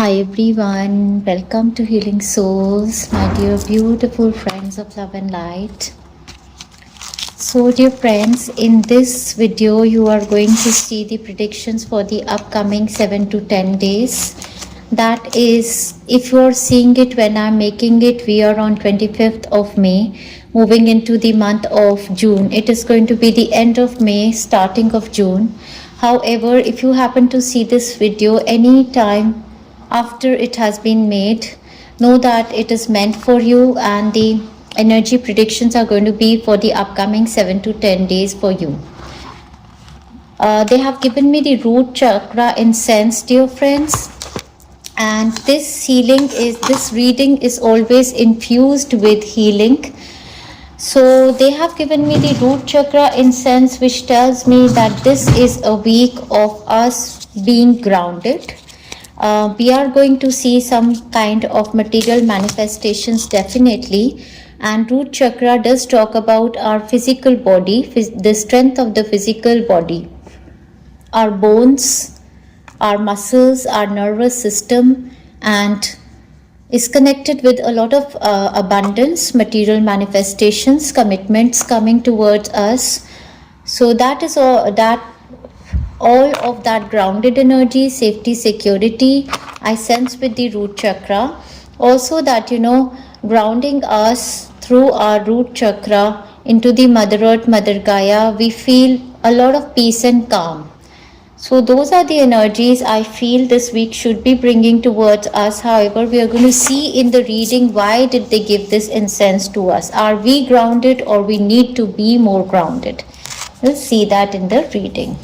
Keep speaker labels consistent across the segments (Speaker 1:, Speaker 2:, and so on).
Speaker 1: Hi everyone, welcome to Healing Souls, my dear beautiful friends of love and light. So dear friends, in this video you are going to see the predictions for the upcoming 7 to 10 days. That is, if you are seeing it when I'm making it, we are on 25th of May, moving into the month of June. It is going to be the end of May, starting of June. However, if you happen to see this video any time after it has been made, know that it is meant for you, and the energy predictions are going to be for the upcoming 7 to 10 days for you. They have given me the root chakra incense, dear friends, and this reading is always infused with healing. So they have given me the root chakra incense, which tells me that this is a week of us being grounded. We are going to see some kind of material manifestations, definitely. And root chakra does talk about our physical body, the strength of the physical body, our bones, our muscles, our nervous system, and is connected with a lot of abundance, material manifestations, commitments coming towards us. So that is all of that grounded energy, safety, security, I sense with the root chakra. Also that, grounding us through our root chakra into the Mother Earth, Mother Gaia, we feel a lot of peace and calm. So those are the energies I feel this week should be bringing towards us. However, we are going to see in the reading, why did they give this incense to us? Are we grounded, or we need to be more grounded? We'll see that in the reading.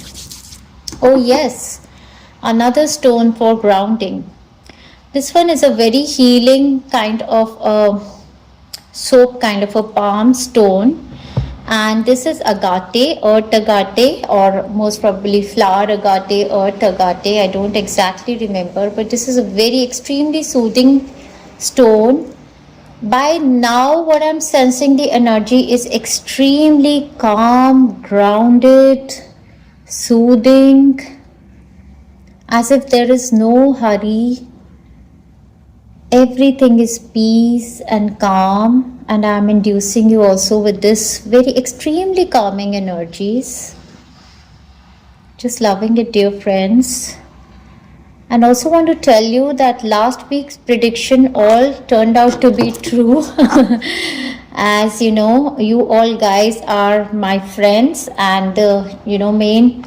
Speaker 1: Oh yes, another stone for grounding. This one is a very healing kind of a soap, kind of a palm stone. And this is agate, earth agate, or most probably flower agate, earth agate. I don't exactly remember, but this is a very extremely soothing stone. By now, what I'm sensing, the energy is extremely calm, grounded, soothing, as if there is no hurry. Everything is peace and calm, and I'm inducing you also with this very extremely calming energies. Just loving it, dear friends. And also want to tell you that last week's prediction all turned out to be true. As you know, you all guys are my friends, and the main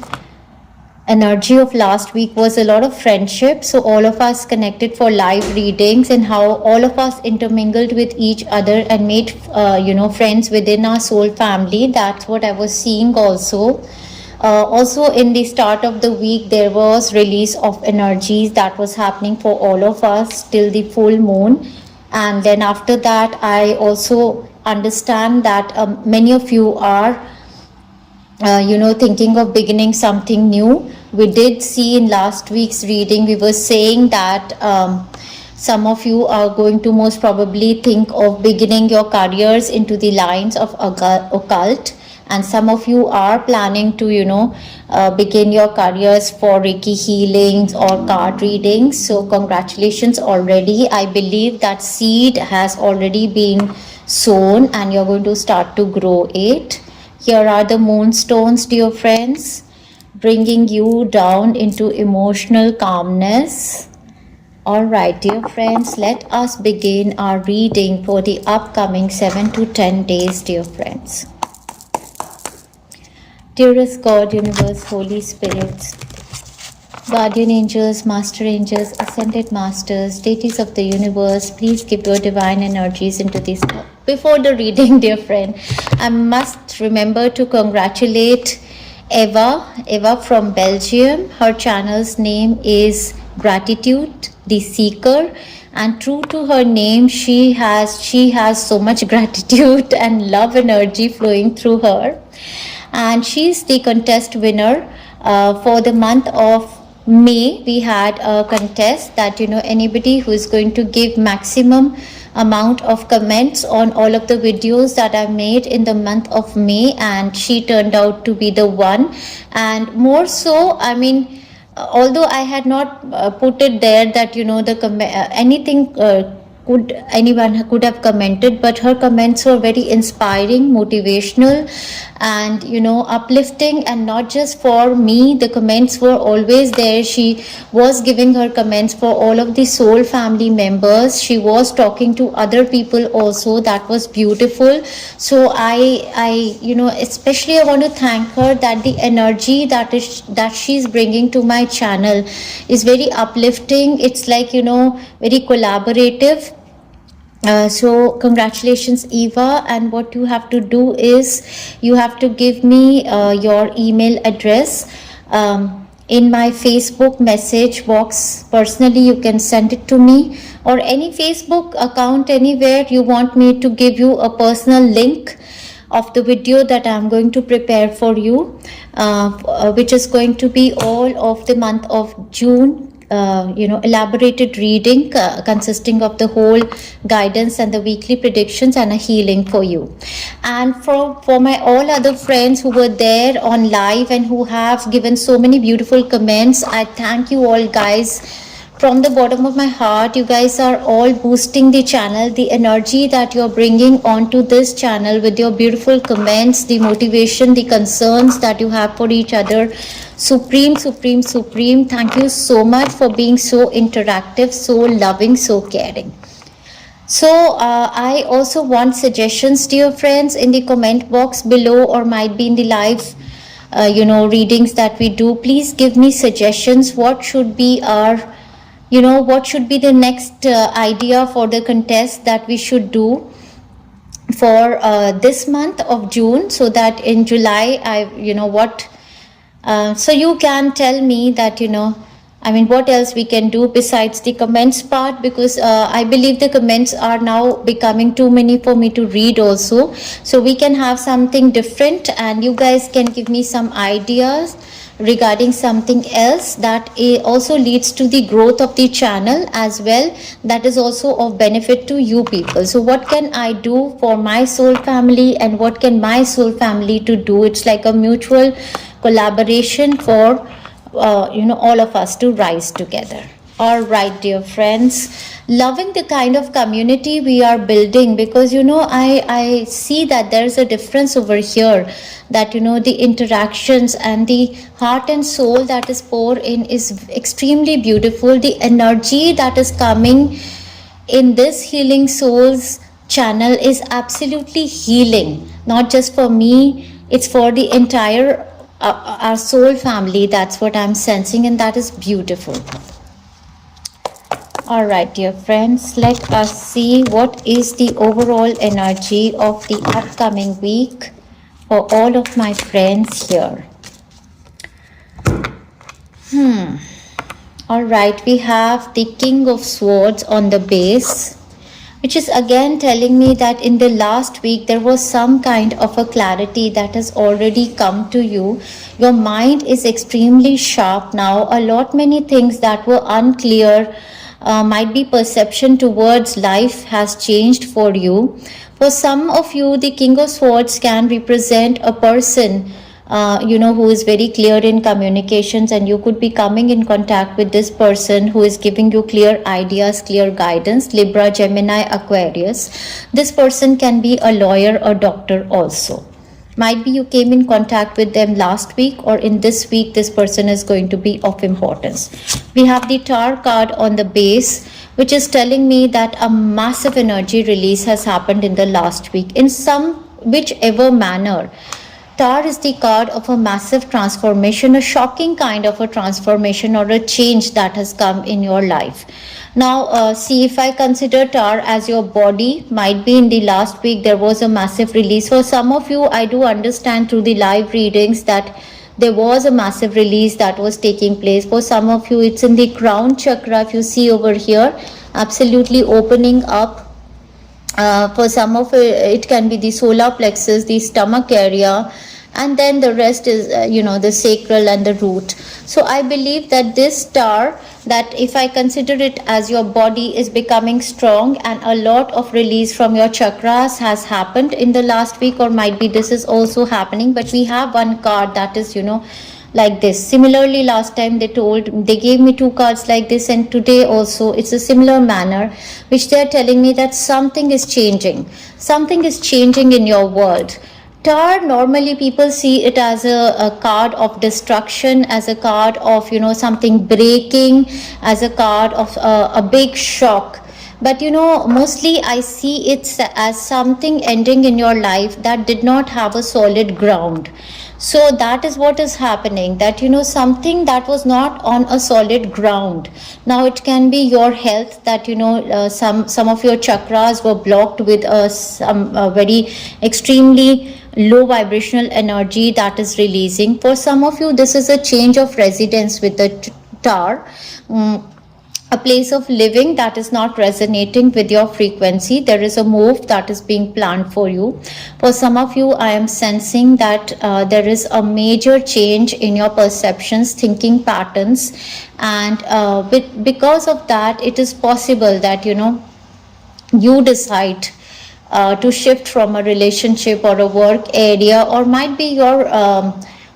Speaker 1: energy of last week was a lot of friendship. So all of us connected for live readings, and how all of us intermingled with each other and made friends within our soul family. That's what I was seeing also. Also in the start of the week, there was release of energies that was happening for all of us till the full moon. And then after that, I also understand that many of you are thinking of beginning something new. We did see in last week's reading, we were saying that some of you are going to most probably think of beginning your careers into the lines of occult, and some of you are planning to begin your careers for Reiki healings or card readings. So congratulations already. I believe that seed has already been sown, and you're going to start to grow it. Here are the moonstones, dear friends, bringing you down into emotional calmness. All right, dear friends, let us begin our reading for the upcoming 7 to 10 days, dear friends. Dearest God, Universe, Holy Spirits, Guardian Angels, Master Angels, Ascended Masters, Deities of the Universe, please give your divine energies into this. Before the reading, dear friend, I must remember to congratulate Eva from Belgium. Her channel's name is Gratitude the Seeker, and true to her name, she has so much gratitude and love energy flowing through her. And she's the contest winner for the month of May. We had a contest that anybody who is going to give maximum amount of comments on all of the videos that I made in the month of May, and she turned out to be the one. And more so, although I had not put it there that the anything could anyone could have commented, but her comments were very inspiring, motivational, and uplifting. And not just for me, the comments were always there. She was giving her comments for all of the soul family members. She was talking to other people also. That was beautiful. So I especially I want to thank her that the energy that she's bringing to my channel is very uplifting. It's like very collaborative. So congratulations, Eva. And what you have to do is you have to give me your email address in my Facebook message box. Personally, you can send it to me, or any Facebook account anywhere you want me to give you a personal link of the video that I'm going to prepare for you, which is going to be all of the month of June. Elaborated reading consisting of the whole guidance and the weekly predictions and a healing for you. And for my all other friends who were there on live and who have given so many beautiful comments, I thank you all, guys. From the bottom of my heart, you guys are all boosting the channel. The energy that you're bringing onto this channel with your beautiful comments, the motivation, the concerns that you have for each other. Supreme. Thank you so much for being so interactive, so loving, so caring. So I also want suggestions, dear friends, in the comment box below, or might be in the live readings that we do. Please give me suggestions. What should be our what should be the next idea for the contest that we should do for this month of June, so that in July so you can tell me that what else we can do besides the comments part, because I believe the comments are now becoming too many for me to read also. So we can have something different, and you guys can give me some ideas regarding something else that also leads to the growth of the channel as well, that is also of benefit to you people. So what can I do for my soul family, and what can my soul family to do? It's like a mutual collaboration for all of us to rise together. All right, dear friends, loving the kind of community we are building, because I see that there's a difference over here, that the interactions and the heart and soul that is poured in is extremely beautiful. The energy that is coming in this Healing Souls channel is absolutely healing, not just for me, it's for the entire our soul family. That's what I'm sensing, and that is beautiful. All right, dear friends, let us see what is the overall energy of the upcoming week for all of my friends here. All right, we have the King of Swords on the base, which is again telling me that in the last week there was some kind of a clarity that has already come to you. Your mind is extremely sharp now. Many things that were unclear, might be perception towards life, has changed for you. For some of you, the King of Swords can represent a person who is very clear in communications, and you could be coming in contact with this person who is giving you clear ideas, clear guidance. Libra, Gemini, Aquarius. This person can be a lawyer or doctor also. Might be you came in contact with them last week, or in this week this person is going to be of importance. We have the Tower card on the base, which is telling me that a massive energy release has happened in the last week in whichever manner. Tower is the card of a massive transformation, a shocking kind of a transformation or a change that has come in your life. Now, see, if I consider Tower as your body, might be in the last week there was a massive release. For some of you, I do understand through the live readings that there was a massive release that was taking place. For some of you, it's in the crown chakra, if you see over here, absolutely opening up. For some of it can be the solar plexus, the stomach area, and then the rest is the sacral and the root. So I believe that this Tower, that if I consider it as your body, is becoming strong, and a lot of release from your chakras has happened in the last week, or might be this is also happening. But we have one card that is like this. Similarly, last time they gave me 2 cards like this, and today also it's a similar manner, which they are telling me that something is changing. Something is changing in your world. Tower, normally people see it as a card of destruction, as a card of, something breaking, as a card of a big shock. But mostly I see it as something ending in your life that did not have a solid ground. So that is what is happening, that something that was not on a solid ground. Now it can be your health, that some of your chakras were blocked with some very extremely low vibrational energy that is releasing. For some of you, this is a change of residence with the Tower. A place of living that is not resonating with your frequency. There is a move that is being planned for you. For some of you, I am sensing that there is a major change in your perceptions, thinking patterns, and because of that, it is possible that you decide to shift from a relationship or a work area, or might be your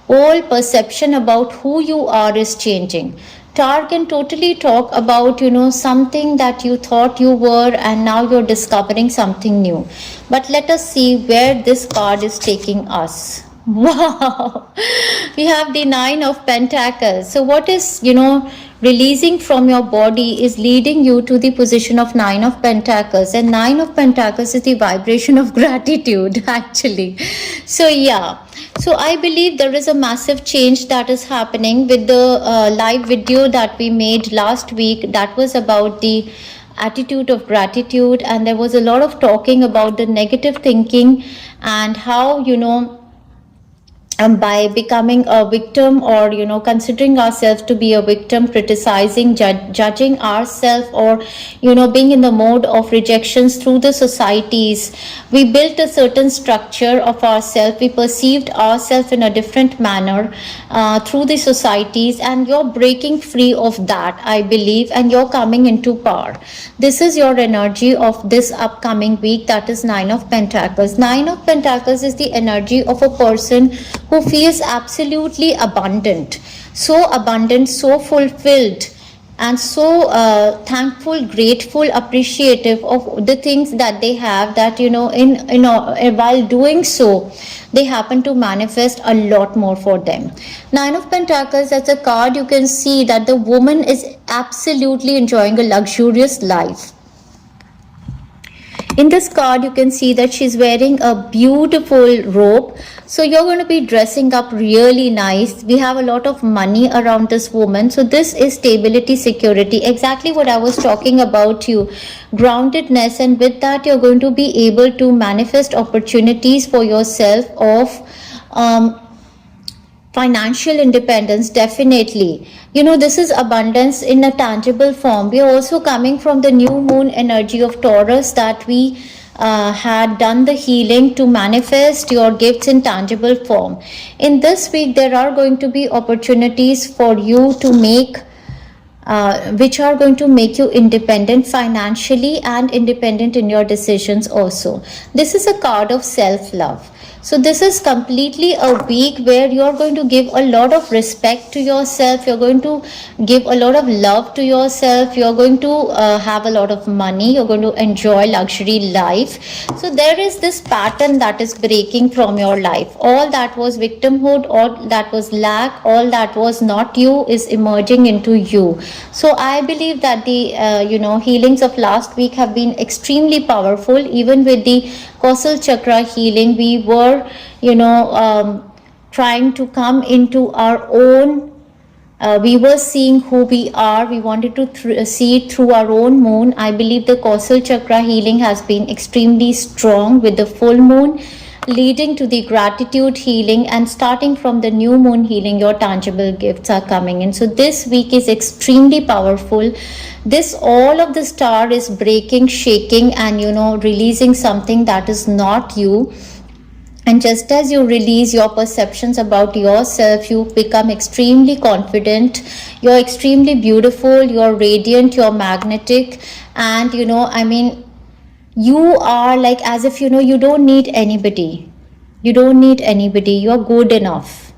Speaker 1: whole perception about who you are is changing. Tower can totally talk about, something that you thought you were and now you're discovering something new. But let us see where this card is taking us. Wow, we have the 9 of Pentacles. So what is, releasing from your body is leading you to the position of 9 of Pentacles. And 9 of Pentacles is the vibration of gratitude, actually. So yeah, so I believe there is a massive change that is happening with the live video that we made last week. That was about the attitude of gratitude, and there was a lot of talking about the negative thinking and how, by becoming a victim, or considering ourselves to be a victim, criticizing, judging ourselves, or being in the mode of rejections through the societies, we built a certain structure of ourselves. We perceived ourselves in a different manner through the societies, and you're breaking free of that, I believe, and you're coming into power. This is your energy of this upcoming week, that is 9 of Pentacles. 9 of Pentacles is the energy of a person who feels absolutely abundant, so fulfilled, and so thankful, grateful, appreciative of the things that they have, that while doing so, they happen to manifest a lot more for them. 9 of Pentacles, as a card, you can see that the woman is absolutely enjoying a luxurious life. In this card, you can see that she's wearing a beautiful robe. So you're going to be dressing up really nice. We have a lot of money around this woman. So this is stability, security, exactly what I was talking about, you groundedness. And with that, you're going to be able to manifest opportunities for yourself of financial independence. Definitely, this is abundance in a tangible form. We are also coming from the new moon energy of Taurus, that we had done the healing to manifest your gifts in tangible form. In this week, there are going to be opportunities for you to make which are going to make you independent financially and independent in your decisions also. This is a card of self-love. So this is completely a week where you're going to give a lot of respect to yourself. You're going to give a lot of love to yourself. You're going to have a lot of money. You're going to enjoy luxury life. So there is this pattern that is breaking from your life. All that was victimhood, all that was lack, all that was not you is emerging into you. So I believe that the healings of last week have been extremely powerful. Even with the causal chakra healing, we were trying to come into our own, we were seeing who we are. We wanted to see it through our own moon. I believe the causal chakra healing has been extremely strong with the full moon, leading to the gratitude healing, and starting from the new moon healing, your tangible gifts are coming in. So this week is extremely powerful. All of the star is breaking, shaking, and releasing something that is not you. And just as you release your perceptions about yourself, you become extremely confident. You're extremely beautiful, you're radiant, you're magnetic, and you are like as if you don't need anybody. You don't need anybody. You're good enough.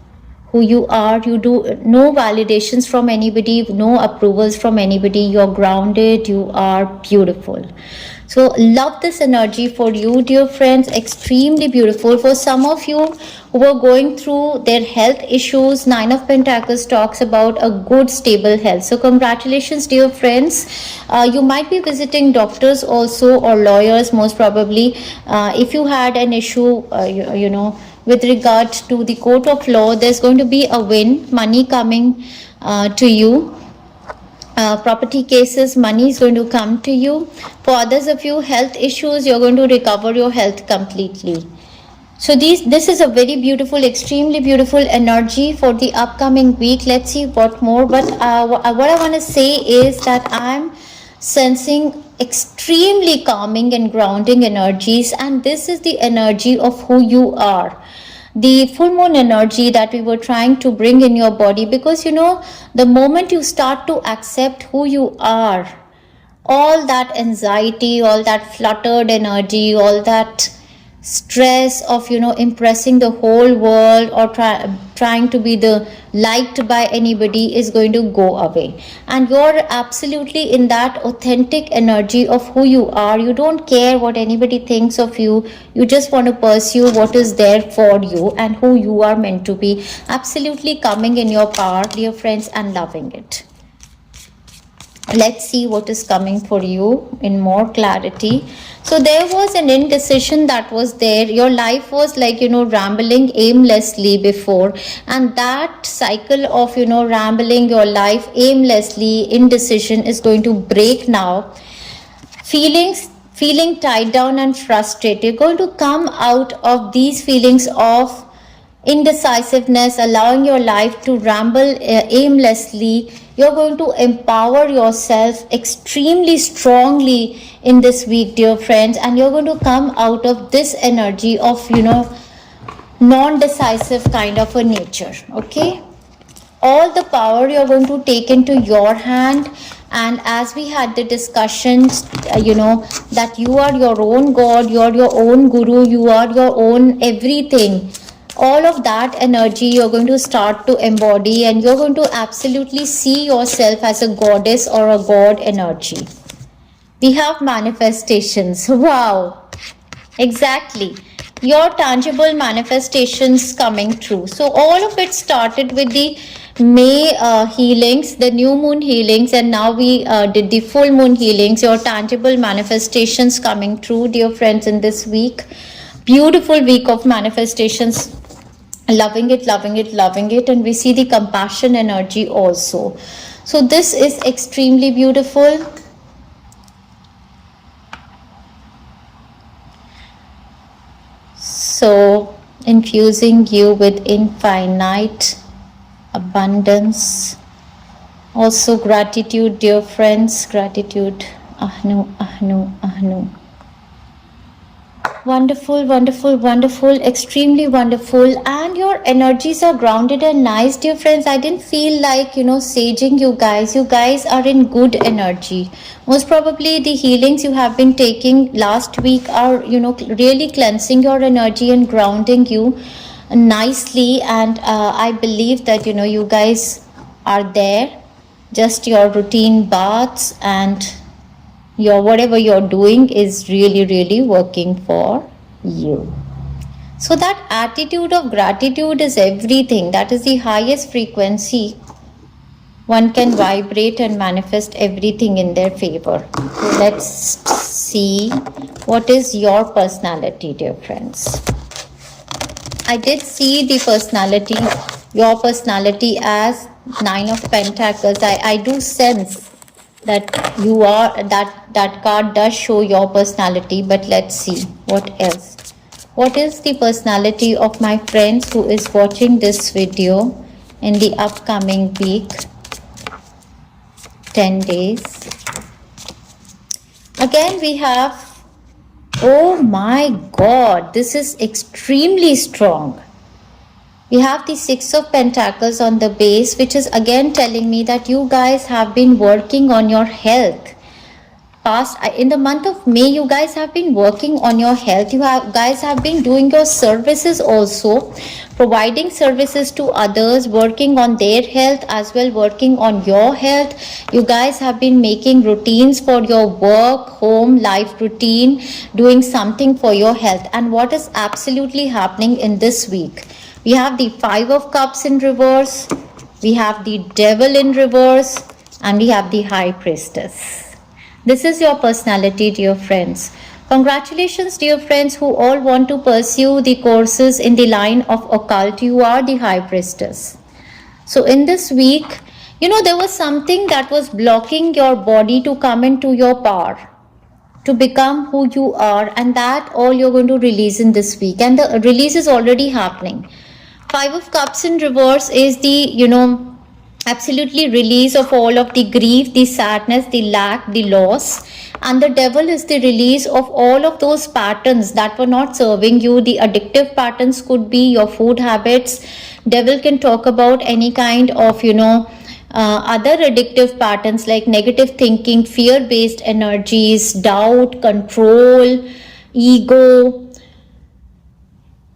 Speaker 1: who you are. You do no validations from anybody, no approvals from anybody. You're grounded, you are beautiful. So love this energy for you, dear friends. Extremely beautiful. For some of you who are going through their health issues, Nine of Pentacles talks about a good stable health. So congratulations, dear friends. You might be visiting doctors also, or lawyers most probably. If you had an issue, you know, with regard to the court of law, there's going to be a win, money coming to you. Property cases, money is going to come to you. For others of you, health issues, you're going to recover your health completely. So this is a very beautiful, extremely beautiful energy for the upcoming week. Let's see what more. But what I want to say is that I'm sensing extremely calming and grounding energies, and this is the energy of who you are. The full moon energy that we were trying to bring in your body, because you know, the moment you start to accept who you are, all that anxiety, all that fluttered energy, all that stress of, you know, impressing the whole world or trying to be the liked by anybody is going to go away, and you're absolutely in that authentic energy of who you are. You don't care what anybody thinks of you. You just want to pursue what is there for you and who you are meant to be. Absolutely coming in your power, dear friends, and loving it. Let's see what is coming for you in more clarity. So there was an indecision that was there. Your life was like, you know, rambling aimlessly before, and that cycle of, you know, rambling your life aimlessly, indecision is going to break now. Feeling tied down and frustrated, you're going to come out of these feelings of indecisiveness, allowing your life to ramble aimlessly. You're going to empower yourself extremely strongly in this week, dear friends, and you're going to come out of this energy of, you know, non-decisive kind of a nature. Okay, all the power you're going to take into your hand. And as we had the discussions, you know, that you are your own god, you are your own guru, you are your own everything. All of that energy you're going to start to embody, and you're going to absolutely see yourself as a goddess or a god energy. We have manifestations. Wow, exactly, your tangible manifestations coming true. So all of it started with the May healings, the new moon healings, and now we did the full moon healings. Your tangible manifestations coming true, dear friends, in this week. Beautiful week of manifestations. Loving it, loving it, loving it. And we see the compassion energy also. So this is extremely beautiful. So infusing you with infinite abundance. Also gratitude, dear friends. Gratitude. Ahnu, ahnu, ahnu. Wonderful, wonderful, wonderful, extremely wonderful. And your energies are grounded and nice, dear friends. I didn't feel like, you know, saging you guys. You guys are in good energy. Most probably the healings you have been taking last week are, you know, really cleansing your energy and grounding you nicely. And I believe that, you know, you guys are there. Just your routine baths and your whatever you're doing is really working for you. So that attitude of gratitude is everything. That is the highest frequency one can vibrate and manifest everything in their favor. So let's see what is your personality, dear friends. I did see the personality, your personality, as Nine of Pentacles. I do sense that you are, that card does show your personality. But let's see what else. What is the personality of my friends who is watching this video in the upcoming week, 10 days? Again we have, oh my god, this is extremely strong. We have the Six of Pentacles on the base, which is again telling me that you guys have been working on your health. in the month of May, you guys have been working on your health. Guys have been doing your services also, providing services to others, working on their health as well, working on your health. You guys have been making routines for your work, home, life routine, doing something for your health. And what is absolutely happening in this week? We have the Five of Cups in reverse, we have the Devil in reverse, and we have the High Priestess. This is your personality, dear friends. Congratulations, dear friends, who all want to pursue the courses in the line of occult. You are the High Priestess. So in this week, there was something that was blocking your body to come into your power, to become who you are, and that all you're going to release in this week. And the release is already happening. Five of Cups in reverse is the, absolutely release of all of the grief, the sadness, the lack, the loss. And the Devil is the release of all of those patterns that were not serving you. The addictive patterns could be your food habits. Devil can talk about any kind of, other addictive patterns like negative thinking, fear-based energies, doubt, control, ego.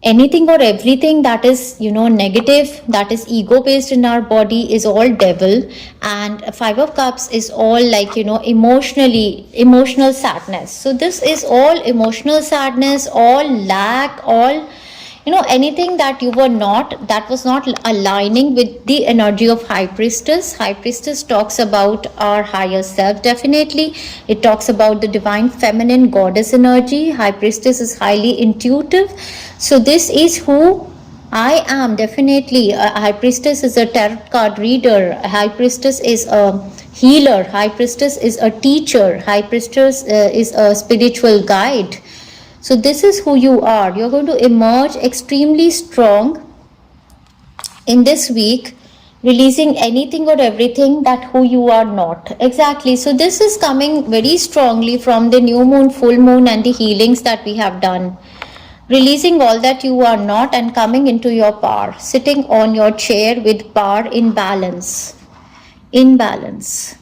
Speaker 1: Anything or everything that is negative, that is ego based in our body, is all devil. And Five of Cups is all like emotional sadness. So this is all emotional sadness, all lack, all anything that was not aligning with the energy of High Priestess. High Priestess talks about our higher self. Definitely it talks about the divine feminine goddess energy. High Priestess is highly intuitive. So this is who I am. Definitely High Priestess is a tarot card reader. High Priestess is a healer. High Priestess is a teacher. High Priestess is a spiritual guide. So this is who you are. You're going to emerge extremely strong in this week, releasing anything or everything that who you are not. Exactly. So this is coming very strongly from the new moon, full moon, and the healings that we have done. Releasing all that you are not and coming into your power. Sitting on your chair with power in balance. In balance.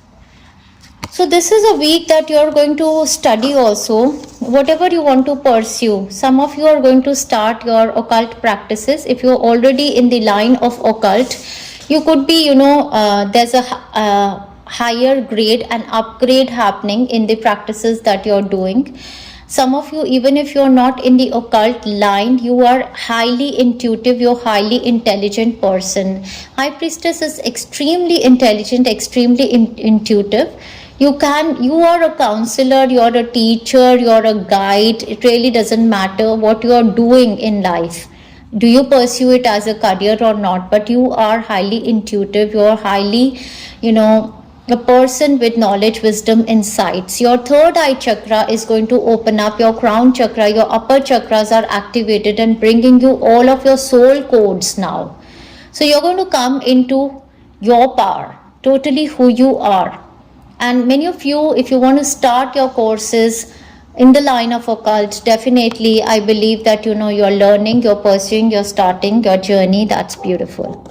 Speaker 1: So this is a week that you're going to study also, whatever you want to pursue. Some of you are going to start your occult practices. If you're already in the line of occult, you could be, there's a higher grade and upgrade happening in the practices that you're doing. Some of you, even if you're not in the occult line, you are highly intuitive, you're highly intelligent person. High Priestess is extremely intelligent, extremely intuitive. You are a counselor, you're a teacher, you're a guide. It really doesn't matter what you are doing in life. Do you pursue it as a career or not? But you are highly intuitive, you're highly, a person with knowledge, wisdom, insights. Your third eye chakra is going to open up, your crown chakra, your upper chakras are activated and bringing you all of your soul codes now. So you're going to come into your power, totally who you are. And many of you, if you want to start your courses in the line of occult, definitely I believe that you're learning, you're pursuing, you're starting your journey. That's beautiful.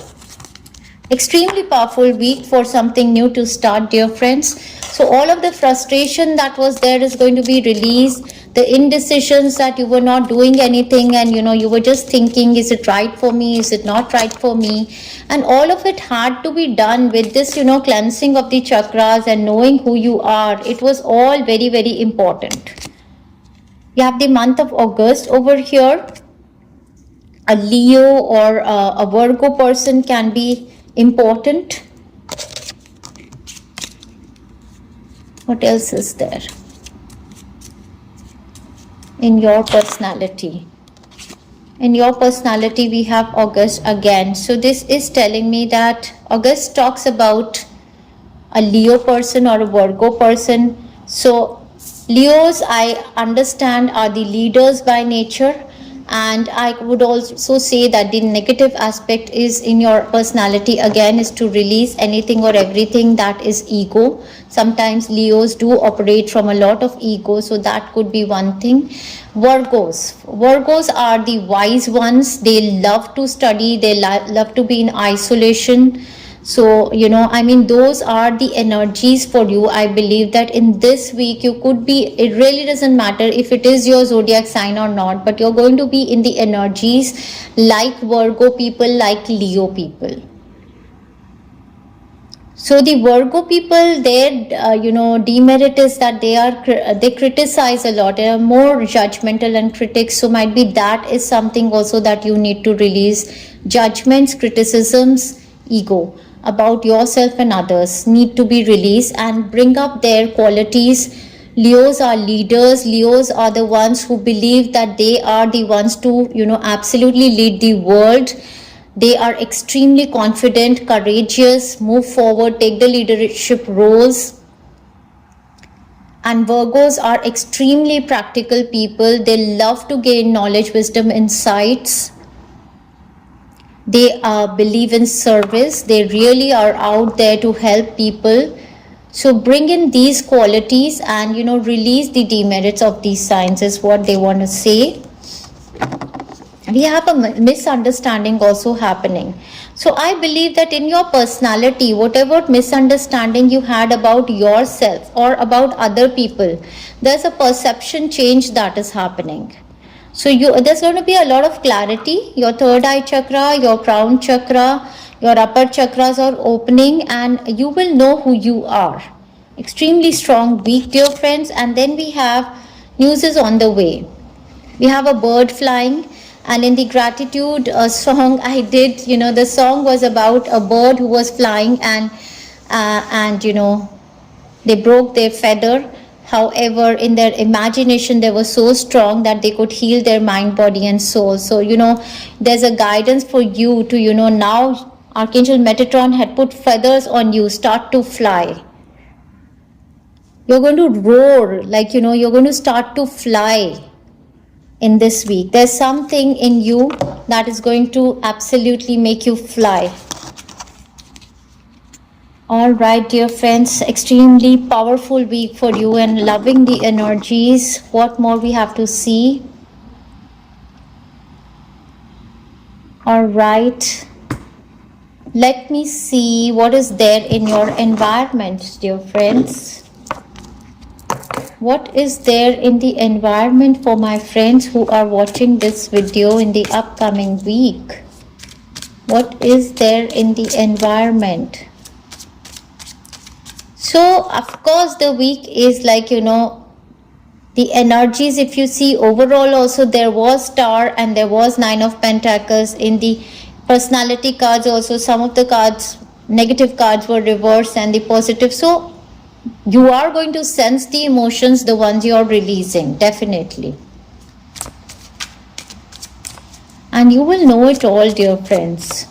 Speaker 1: Extremely powerful week for something new to start, dear friends. So all of the frustration that was there is going to be released. The indecisions that you were not doing anything and you were just thinking, is it right for me, is it not right for me, and all of it had to be done with this cleansing of the chakras and knowing who you are. It was all very, very important. You have the month of August over here. A Leo or a Virgo person can be important. What else is there in your personality? In your personality we have August again. So this is telling me that August talks about a Leo person or a Virgo person. So Leos, I understand, are the leaders by nature. And I would also say that the negative aspect is in your personality again is to release anything or everything that is ego. Sometimes Leos do operate from a lot of ego, so that could be one thing. Virgos are the wise ones. They love to study, they love to be in isolation. So, you know, I mean, those are the energies for you. I believe that in this week you could be, it really doesn't matter if it is your zodiac sign or not, but you're going to be in the energies like Virgo people, like Leo people. So the Virgo people, their demerit is that they criticize a lot. They are more judgmental and critics. So might be that is something also that you need to release. Judgments, criticisms, ego about yourself and others need to be released and bring up their qualities. Leos are leaders. Leos are the ones who believe that they are the ones to absolutely lead the world. They are extremely confident, courageous, move forward, take the leadership roles. And Virgos are extremely practical people. They love to gain knowledge, wisdom, insights. They believe in service. They really are out there to help people. So bring in these qualities and release the demerits of these signs is what they want to say. We have a misunderstanding also happening. So I believe that in your personality, whatever misunderstanding you had about yourself or about other people, there's a perception change that is happening. So there's going to be a lot of clarity. Your third eye chakra, your crown chakra, your upper chakras are opening and you will know who you are. Extremely strong week, dear friends. And then we have news is on the way. We have a bird flying. And in the gratitude song I did, the song was about a bird who was flying and they broke their feather. However, in their imagination, they were so strong that they could heal their mind, body, and soul. So, there's a guidance for you to, now Archangel Metatron had put feathers on you, start to fly. You're going to roar, like, you're going to start to fly. In this week, there's something in you that is going to absolutely make you fly. All right, dear friends, extremely powerful week for you and loving the energies. What more we have to see? All right, let me see what is there in your environment, dear friends. What is there in the environment for my friends who are watching this video in the upcoming week? What is there in the environment? So, of course, the week is like, the energies, if you see overall also there was Star and there was Nine of Pentacles. In the personality cards also, some of the cards, negative cards were reversed and the positive. So, you are going to sense the emotions, the ones you are releasing, definitely. And you will know it all, dear friends.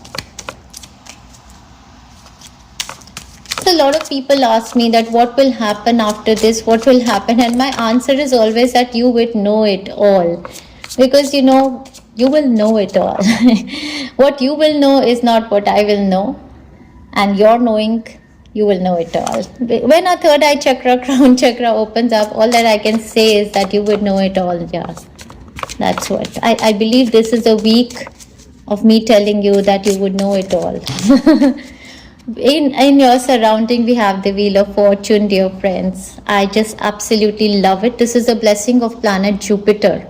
Speaker 1: So a lot of people ask me that what will happen after this, what will happen? And my answer is always that you would know it all. Because, you will know it all. What you will know is not what I will know. And your knowing, you will know it all. When a third eye chakra, crown chakra opens up, all that I can say is that you would know it all. Yeah, that's what. I believe this is a week of me telling you that you would know it all. In your surrounding, we have the Wheel of Fortune, dear friends. I just absolutely love it. This is a blessing of planet Jupiter.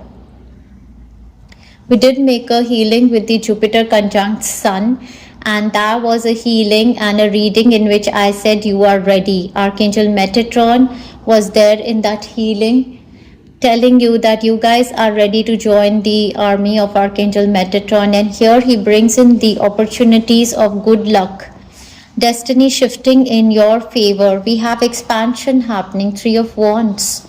Speaker 1: We did make a healing with the Jupiter conjunct Sun. And that was a healing and a reading in which I said you are ready. Archangel Metatron was there in that healing, telling you that you guys are ready to join the army of Archangel Metatron. And here he brings in the opportunities of good luck, destiny shifting in your favor. We have expansion happening, Three of Wands.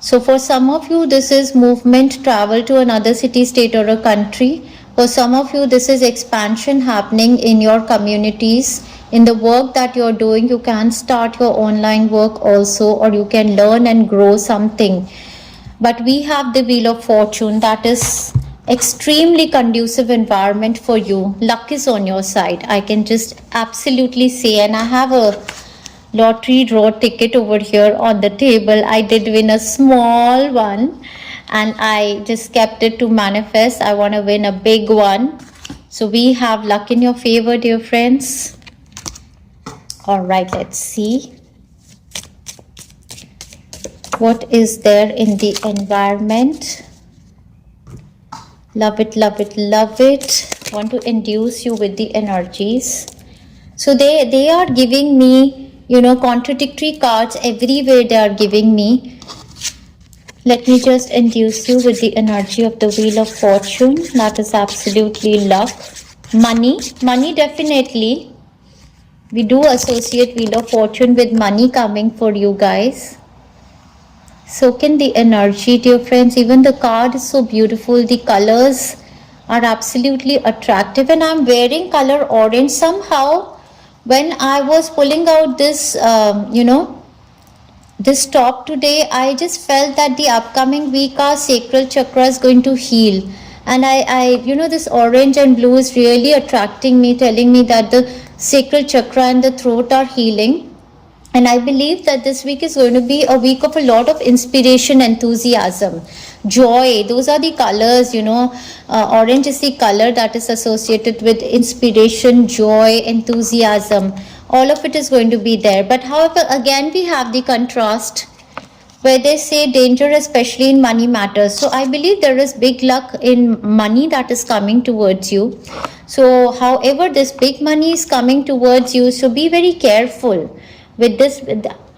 Speaker 1: So for some of you, this is movement, travel to another city, state, or a country. For some of you, this is expansion happening in your communities. In the work that you're doing, you can start your online work also, or you can learn and grow something. But we have the Wheel of Fortune, that is extremely conducive environment for you. Luck is on your side, I can just absolutely say. And I have a lottery draw ticket over here on the table. I did win a small one. And I just kept it to manifest. I want to win a big one. So we have luck in your favor, dear friends. All right, let's see what is there in the environment. Love it, love it, love it. Want to induce you with the energies. So they are giving me, you know, contradictory cards everywhere. They are giving me. Let me just induce you with the energy of the Wheel of Fortune. That is absolutely luck. Money, money definitely. We do associate Wheel of Fortune with money coming for you guys. Soak in the energy, dear friends. Even the card is so beautiful. The colors are absolutely attractive, and I'm wearing color orange. Somehow when I was pulling out this this top today, I just felt that the upcoming week our sacral chakra is going to heal. And I this orange and blue is really attracting me, telling me that the sacral chakra and the throat are healing. And I believe that this week is going to be a week of a lot of inspiration, enthusiasm, joy. Those are the colors, orange is the color that is associated with inspiration, joy, enthusiasm. All of it is going to be there. But however, again, we have the contrast where they say danger, especially in money matters. So I believe there is big luck in money that is coming towards you. So however, this big money is coming towards you, so be very careful with this.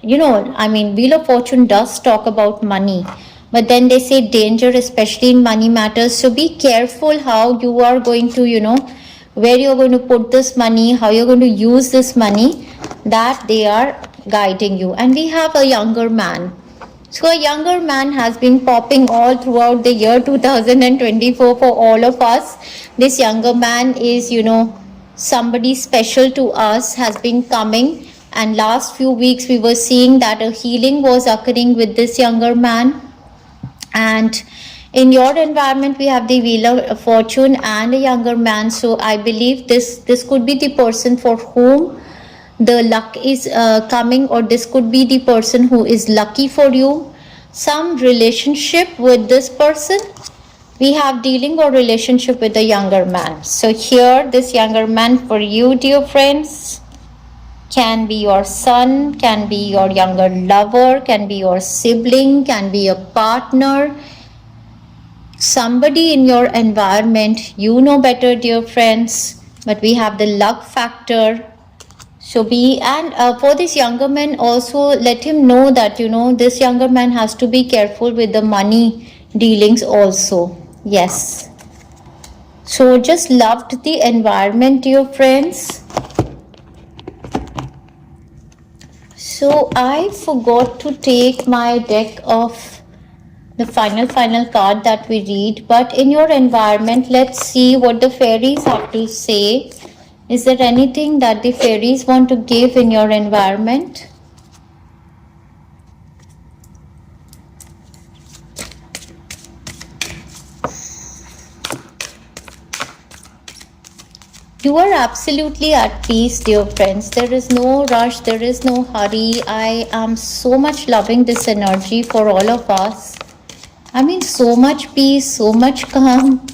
Speaker 1: Wheel of Fortune does talk about money, but then they say danger, especially in money matters. So be careful how you are going to, where you're going to put this money, how you're going to use this money, that they are guiding you. And we have a younger man. So a younger man has been popping all throughout the year 2024 for all of us. This younger man is, somebody special to us, has been coming. And last few weeks we were seeing that a healing was occurring with this younger man. And in your environment we have the Wheel of Fortune and a younger man. So I believe this could be the person for whom the luck is coming, or this could be the person who is lucky for you. Some relationship with this person. We have dealing or relationship with a younger man. So here, this younger man for you, dear friends, can be your son, can be your younger lover, can be your sibling, can be a partner, somebody in your environment. You know better, dear friends, but we have the luck factor. So for this younger man also, let him know that, this younger man has to be careful with the money dealings also. Yes. So just loved the environment, dear friends. So I forgot to take my deck of the final card that we read. But in your environment, let's see what the fairies have to say. Is there anything that the fairies want to give in your environment? You are absolutely at peace, dear friends. There is no rush, there is no hurry. I am so much loving this energy for all of us. I mean, so much peace, so much calm.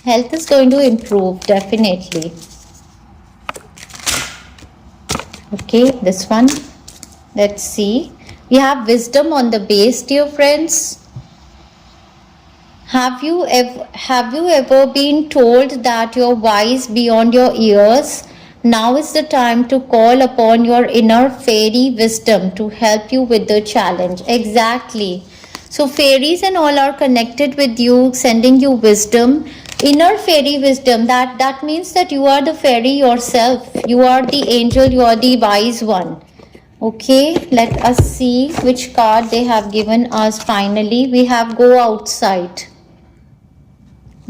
Speaker 1: Health is going to improve, definitely. Okay, this one. Let's see. We have wisdom on the base, dear friends. Have you ever been told that you're wise beyond your years? Now is the time to call upon your inner fairy wisdom to help you with the challenge. Exactly. So fairies and all are connected with you, sending you wisdom. Inner fairy wisdom, that means that you are the fairy yourself. You are the angel, you are the wise one. Okay, let us see which card they have given us finally. We have go outside.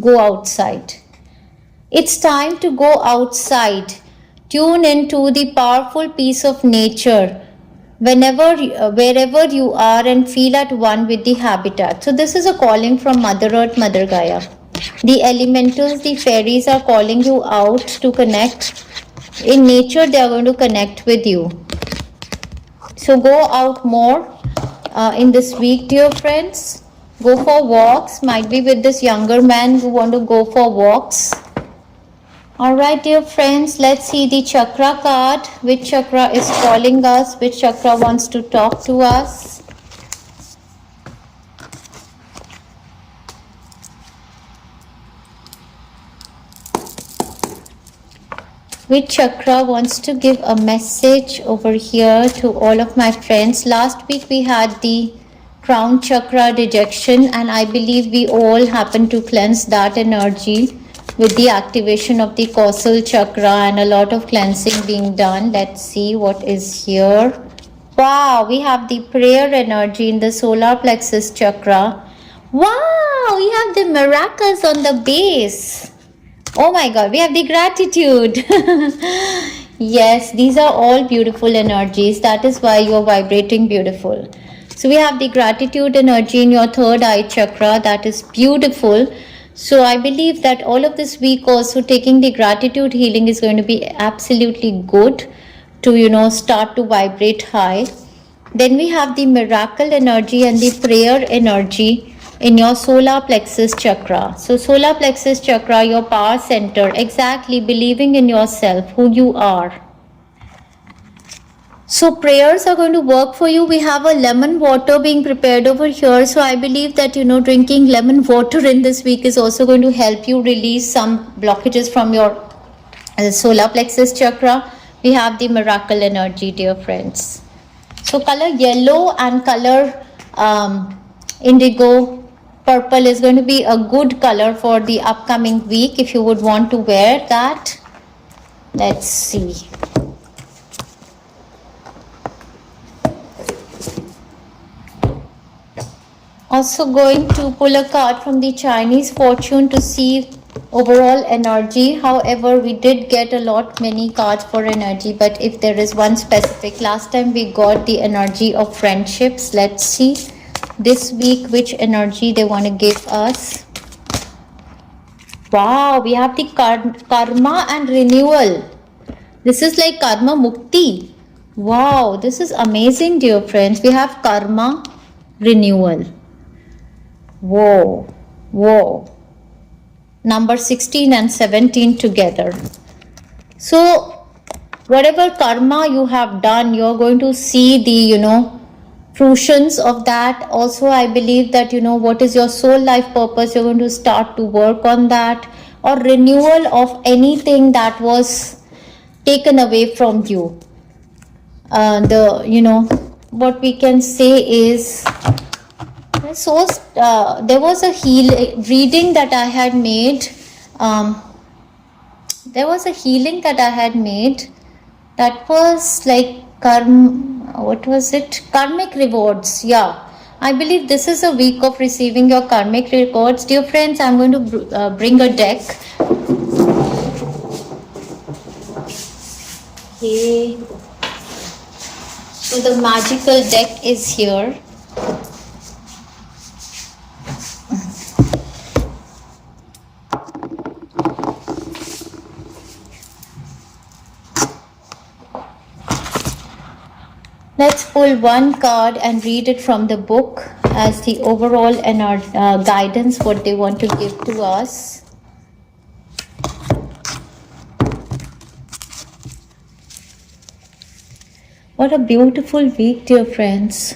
Speaker 1: Go outside. It's time to go outside. Tune into the powerful peace of nature wherever you are, and feel at one with the habitat. So this is a calling from Mother Earth, Mother Gaia. The elementals, the fairies are calling you out to connect. In nature, they are going to connect with you. So go out more in this week, dear friends. Go for walks. Might be with this younger man who want to go for walks. Alright, dear friends, let's see the chakra card. Which chakra is calling us? Which chakra wants to talk to us? Which chakra wants to give a message over here to all of my friends? Last week we had the crown chakra rejection, and I believe we all happened to cleanse that energy with the activation of the causal chakra and a lot of cleansing being done. Let's see what is here. Wow, we have the prayer energy in the solar plexus chakra. Wow, we have the miracles on the base. Oh my god, we have the gratitude. Yes, these are all beautiful energies. That is why you are vibrating beautiful. So we have the gratitude energy in your third eye chakra. That is beautiful. So I believe that all of this week also taking the gratitude healing is going to be absolutely good to, start to vibrate high. Then we have the miracle energy and the prayer energy in your solar plexus chakra. So solar plexus chakra, your power center, exactly believing in yourself, who you are. So prayers are going to work for you. We have a lemon water being prepared over here. So I believe that, drinking lemon water in this week is also going to help you release some blockages from your solar plexus chakra. We have the miracle energy, dear friends. So color yellow and color indigo purple is going to be a good color for the upcoming week if you would want to wear that. Let's see. Also going to pull a card from the Chinese fortune to see overall energy. However, we did get many cards for energy, but if there is one specific, last time we got the energy of friendships. Let's see this week which energy they want to give us. Wow, we have the karma and renewal. This is like karma mukti. Wow, this is amazing, dear friends. We have karma renewal. Whoa. Number 16 and 17 together. So whatever karma you have done, you're going to see the, fruitions of that. Also, I believe that, what is your soul life purpose, you're going to start to work on that, or renewal of anything that was taken away from you. What we can say is, so there was a reading that I had made. There was a healing that I had made that was like what was it? Karmic rewards. Yeah, I believe this is a week of receiving your karmic rewards, dear friends. I'm going to bring a deck. Okay. So the magical deck is here. Let's pull one card and read it from the book as the overall guidance, what they want to give to us. What a beautiful week, dear friends.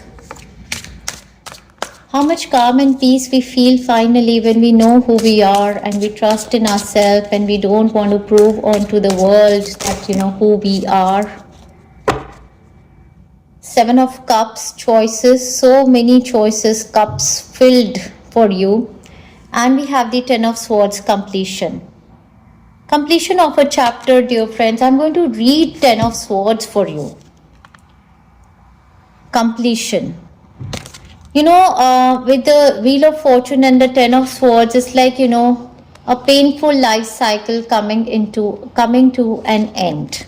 Speaker 1: How much calm and peace we feel finally when we know who we are and we trust in ourselves and we don't want to prove onto the world that, who we are. 7 of Cups, choices, so many choices, cups filled for you. And we have the 10 of Swords, completion. Completion of a chapter, dear friends. I'm going to read 10 of Swords for you. Completion. With the Wheel of Fortune and the 10 of Swords, it's like, a painful life cycle coming to an end.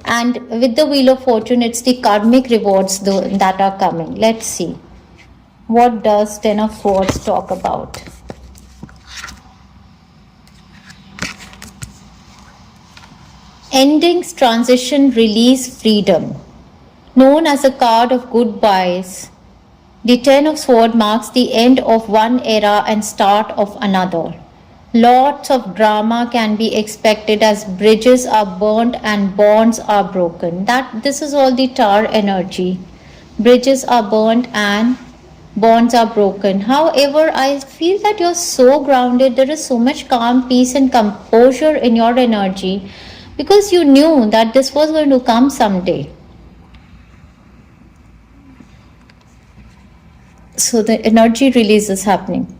Speaker 1: And with the Wheel of Fortune, it's the karmic rewards that are coming. Let's see. What does 10 of Swords talk about? Endings, transition, release, freedom. Known as a card of goodbyes, The Ten of Swords marks the end of one era and start of another. Lots of drama can be expected as bridges are burnt and bonds are broken. This is all the Tower energy. Bridges are burnt and bonds are broken. However, I feel that you're so grounded. There is so much calm, peace, and composure in your energy because you knew that this was going to come someday. So the energy release is happening.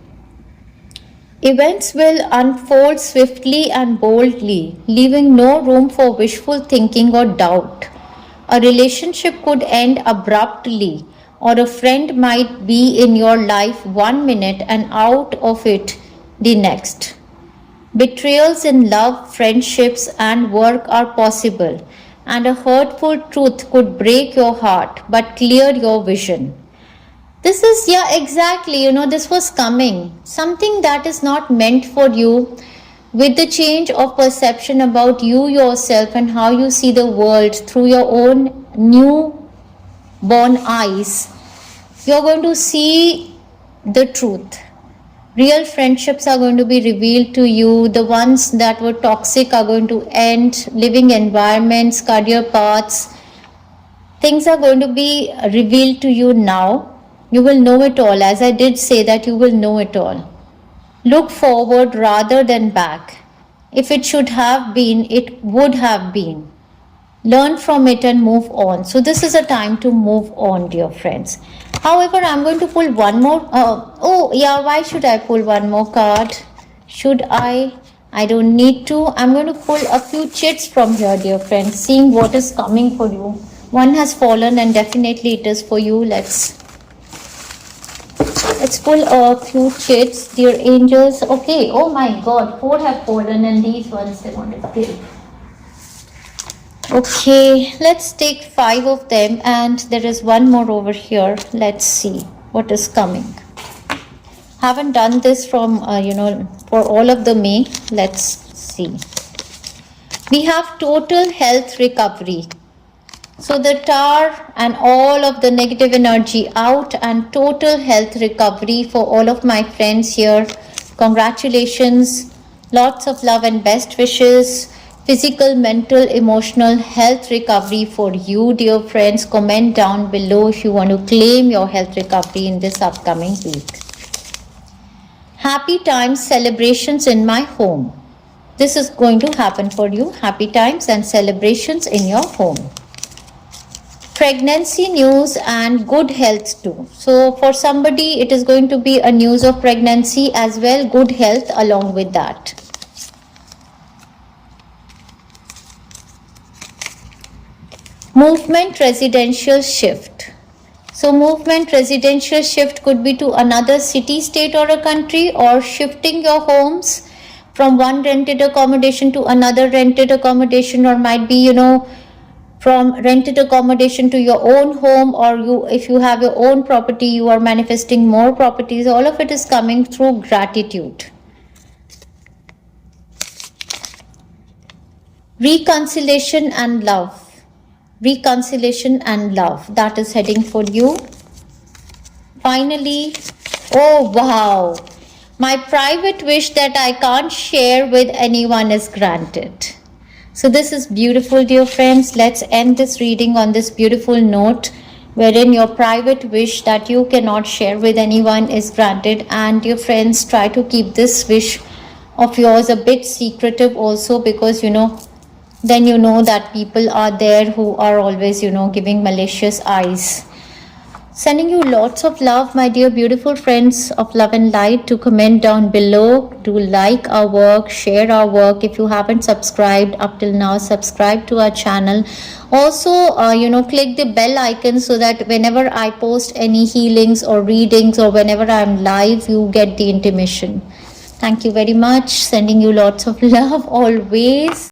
Speaker 1: Events will unfold swiftly and boldly, leaving no room for wishful thinking or doubt. A relationship could end abruptly, or a friend might be in your life 1 minute and out of it the next. Betrayals in love, friendships, and work are possible, and a hurtful truth could break your heart but clear your vision. This is, yeah, exactly, this was coming. Something that is not meant for you, with the change of perception about you yourself and how you see the world through your own new-born eyes, you're going to see the truth. Real friendships are going to be revealed to you. The ones that were toxic are going to end. Living environments, career paths, things are going to be revealed to you now. You will know it all. As I did say that you will know it all. Look forward rather than back. If it should have been, it would have been. Learn from it and move on. So this is a time to move on, dear friends. However, I'm going to pull one more. Why should I pull one more card? Should I? I don't need to. I'm going to pull a few chits from here, dear friends, seeing what is coming for you. One has fallen and definitely it is for you. Let's pull a few chits, dear angels. Okay, oh my god, 4 have fallen and these ones they want to kill. Okay, let's take 5 of them and there is one more over here. Let's see what is coming. Haven't done this from, for all of the May. Let's see. We have total health recovery. So the Tower and all of the negative energy out and total health recovery for all of my friends here. Congratulations. Lots of love and best wishes. Physical, mental, emotional health recovery for you, dear friends. Comment down below if you want to claim your health recovery in this upcoming week. Happy times, celebrations in my home. This is going to happen for you. Happy times and celebrations in your home. Pregnancy news and good health too. So for somebody it is going to be a news of pregnancy as well, good health along with that. Movement residential shift. So movement residential shift could be to another city, state or a country, or shifting your homes from one rented accommodation to another rented accommodation, or might be, from rented accommodation to your own home, or if you have your own property, you are manifesting more properties. All of it is coming through gratitude. Reconciliation and love. Reconciliation and love, that is heading for you. Finally, oh wow, my private wish that I can't share with anyone is granted. So this is beautiful, dear friends. Let's end this reading on this beautiful note, wherein your private wish that you cannot share with anyone is granted. And dear friends, try to keep this wish of yours a bit secretive also, because then you know that people are there who are always giving malicious eyes. Sending you lots of love, my dear beautiful friends of love and light. To comment down below, do like our work, share our work. If you haven't subscribed up till now, subscribe to our channel. Also click the bell icon so that whenever I post any healings or readings, or whenever I'm live, you get the intimation. Thank you very much. Sending you lots of love always.